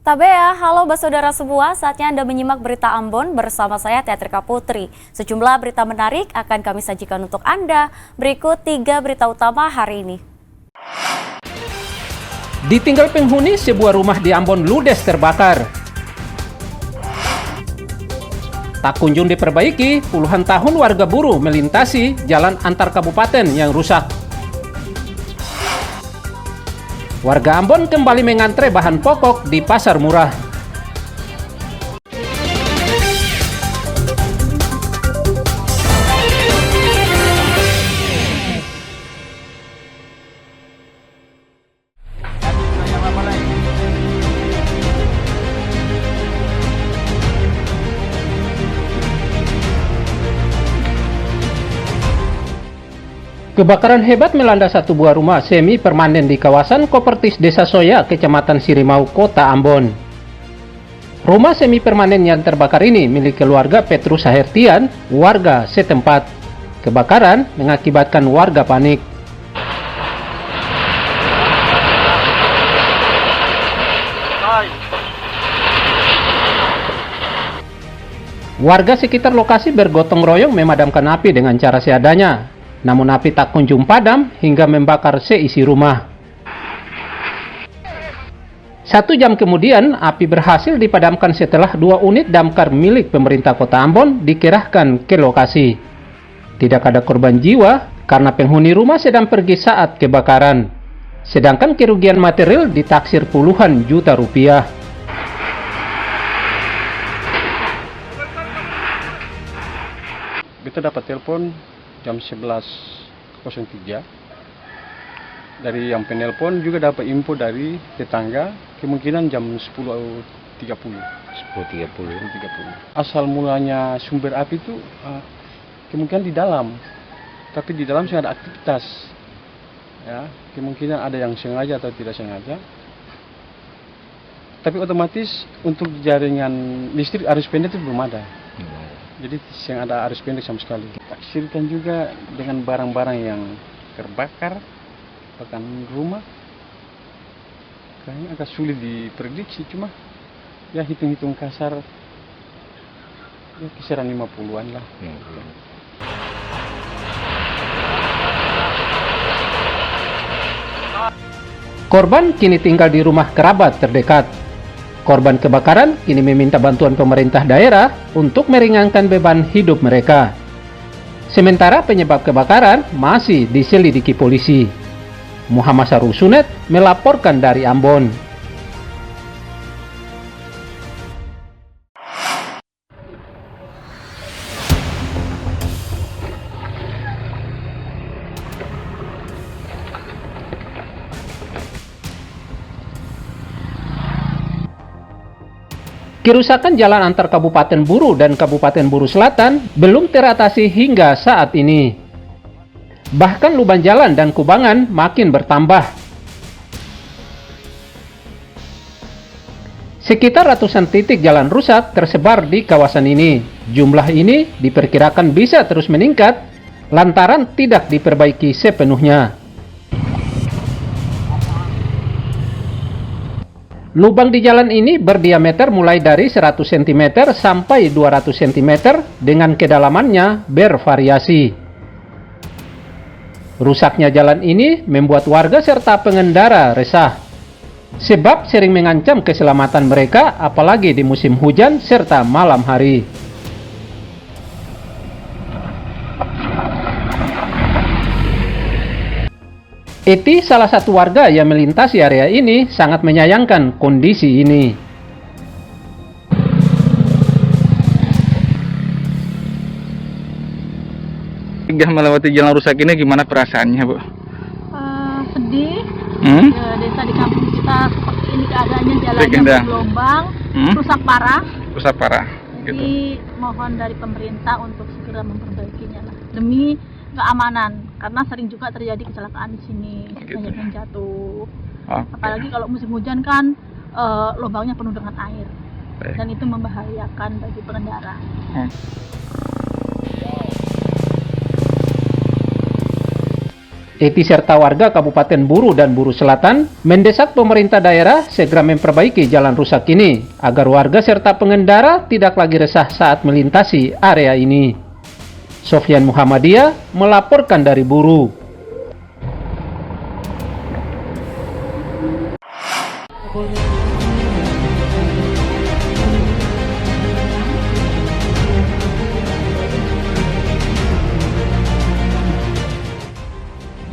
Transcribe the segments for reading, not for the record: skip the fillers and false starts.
Tabea, halo saudara semua, saatnya Anda menyimak berita Ambon bersama saya Teatrika Putri. Sejumlah berita menarik akan kami sajikan untuk Anda. Berikut 3 berita utama hari ini. Ditinggal penghuni, sebuah rumah di Ambon ludes terbakar. Tak kunjung diperbaiki, puluhan tahun warga buruh melintasi jalan antar kabupaten yang rusak. Warga Ambon kembali mengantre bahan pokok di pasar murah. Kebakaran hebat melanda satu buah rumah semi permanen di kawasan Kopertis Desa Soya, Kecamatan Sirimau, Kota Ambon. Rumah semi permanen yang terbakar ini milik keluarga Petrus Sahertian, warga setempat. Kebakaran mengakibatkan warga panik. Warga sekitar lokasi bergotong royong memadamkan api dengan cara seadanya. Namun api tak kunjung padam hingga membakar seisi rumah. 1 jam kemudian, api berhasil dipadamkan setelah 2 unit damkar milik pemerintah Kota Ambon dikerahkan ke lokasi. Tidak ada korban jiwa karena penghuni rumah sedang pergi saat kebakaran. Sedangkan kerugian material ditaksir puluhan juta rupiah. Kita dapat telepon jam 11.03 dari yang penelpon, juga dapat info dari tetangga kemungkinan jam 10.30. Asal mulanya sumber api itu kemungkinan di dalam, tapi di dalam sudah ada aktivitas ya, kemungkinan ada yang sengaja atau tidak sengaja, tapi otomatis untuk jaringan listrik arus pendek itu belum ada. Jadi yang ada arus pendek sama sekali. Taksirkan juga dengan barang-barang yang terbakar, bahkan rumah, kayaknya agak sulit diprediksi, cuma ya hitung-hitung kasar ya kisaran 50-an lah. Korban kini tinggal di rumah kerabat terdekat. Korban kebakaran kini meminta bantuan pemerintah daerah untuk meringankan beban hidup mereka. Sementara penyebab kebakaran masih diselidiki polisi. Muhammad Sarusunet melaporkan dari Ambon. Kerusakan jalan antar Kabupaten Buru dan Kabupaten Buru Selatan belum teratasi hingga saat ini. Bahkan lubang jalan dan kubangan makin bertambah. Sekitar ratusan titik jalan rusak tersebar di kawasan ini. Jumlah ini diperkirakan bisa terus meningkat lantaran tidak diperbaiki sepenuhnya. Lubang di jalan ini berdiameter mulai dari 100 cm sampai 200 cm dengan kedalamannya bervariasi. Rusaknya jalan ini membuat warga serta pengendara resah, sebab sering mengancam keselamatan mereka apalagi di musim hujan serta malam hari. Eti, salah satu warga yang melintasi area ini, sangat menyayangkan kondisi ini. Tiga melewati jalan rusak ini, gimana perasaannya, Bu? Sedih. Ya, desa di kampung kita seperti ini keadaannya, jalannya bergelombang, rusak parah. Rusak parah. Jadi mohon dari pemerintah untuk segera memperbaikinya lah, demi keamanan, karena sering juga terjadi kecelakaan di sini, banyak yang jatuh. Apalagi kalau musim hujan kan lubangnya penuh dengan air. Dan itu membahayakan bagi pengendara. Eti serta warga Kabupaten Buru dan Buru Selatan mendesak pemerintah daerah segera memperbaiki jalan rusak ini agar warga serta pengendara tidak lagi resah saat melintasi area ini. Sofyan Muhammadiyah melaporkan dari Buru.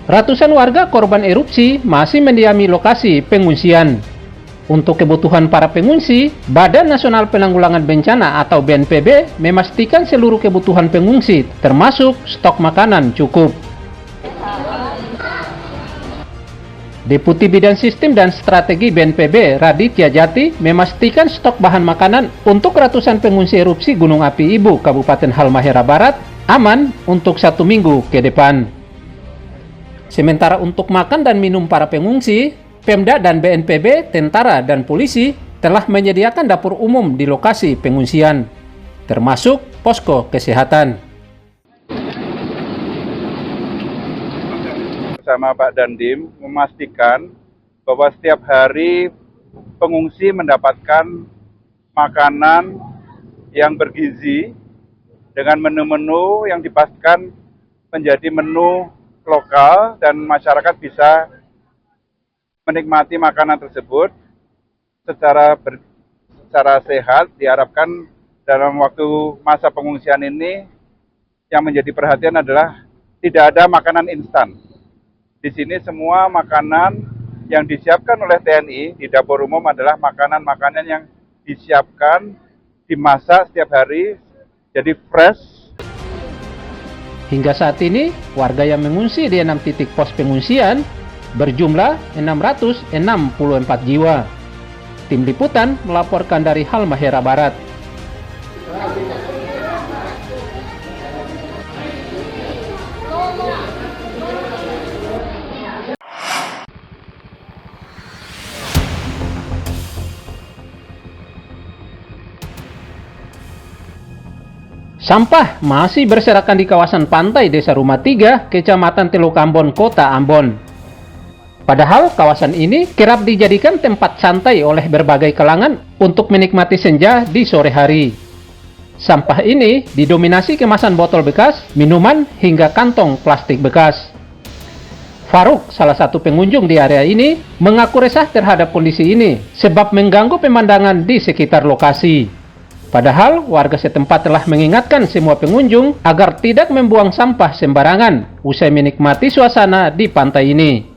Ratusan warga korban erupsi masih mendiami lokasi pengungsian. Untuk kebutuhan para pengungsi, Badan Nasional Penanggulangan Bencana atau BNPB memastikan seluruh kebutuhan pengungsi, termasuk stok makanan cukup. Deputi Bidang Sistem dan Strategi BNPB Raditya Jati memastikan stok bahan makanan untuk ratusan pengungsi erupsi Gunung Api Ibu Kabupaten Halmahera Barat aman untuk 1 minggu ke depan. Sementara untuk makan dan minum para pengungsi, Pemda dan BNPB, tentara dan polisi telah menyediakan dapur umum di lokasi pengungsian, termasuk posko kesehatan. Bersama Pak Dandim memastikan bahwa setiap hari pengungsi mendapatkan makanan yang bergizi dengan menu-menu yang dipastikan menjadi menu lokal dan masyarakat bisa menikmati makanan tersebut secara sehat. Diharapkan dalam waktu masa pengungsian ini yang menjadi perhatian adalah tidak ada makanan instan. Di sini semua makanan yang disiapkan oleh TNI di dapur umum adalah makanan-makanan yang disiapkan, dimasak setiap hari, jadi fresh. Hingga saat ini, warga yang mengungsi di 6 titik pos pengungsian berjumlah 664 jiwa. Tim Liputan melaporkan dari Halmahera Barat. Sampah masih berserakan di kawasan pantai Desa Rumah 3, Kecamatan Teluk Ambon, Kota Ambon. Padahal kawasan ini kerap dijadikan tempat santai oleh berbagai kalangan untuk menikmati senja di sore hari. Sampah ini didominasi kemasan botol bekas, minuman, hingga kantong plastik bekas. Faruk, salah satu pengunjung di area ini, mengaku resah terhadap kondisi ini sebab mengganggu pemandangan di sekitar lokasi. Padahal warga setempat telah mengingatkan semua pengunjung agar tidak membuang sampah sembarangan usai menikmati suasana di pantai ini.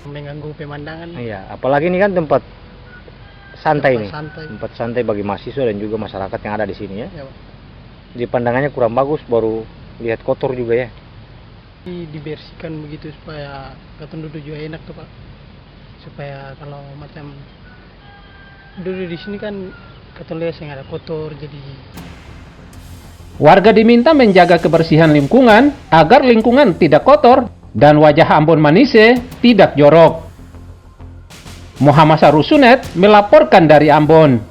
Mengganggu pemandangan. Iya, apalagi ini kan tempat santai nih. Santai. Tempat santai bagi mahasiswa dan juga masyarakat yang ada di sini ya. Ya, Pak. Di pandangannya kurang bagus, baru lihat kotor juga ya. Dibersihkan begitu supaya kata duduk juga enak tuh Pak. Supaya kalau macam duduk di sini kan ketulis yang ada kotor jadi. Warga diminta menjaga kebersihan lingkungan agar lingkungan tidak kotor dan wajah Ambon Manise tidak jorok. Muhammad Sarusunet melaporkan dari Ambon.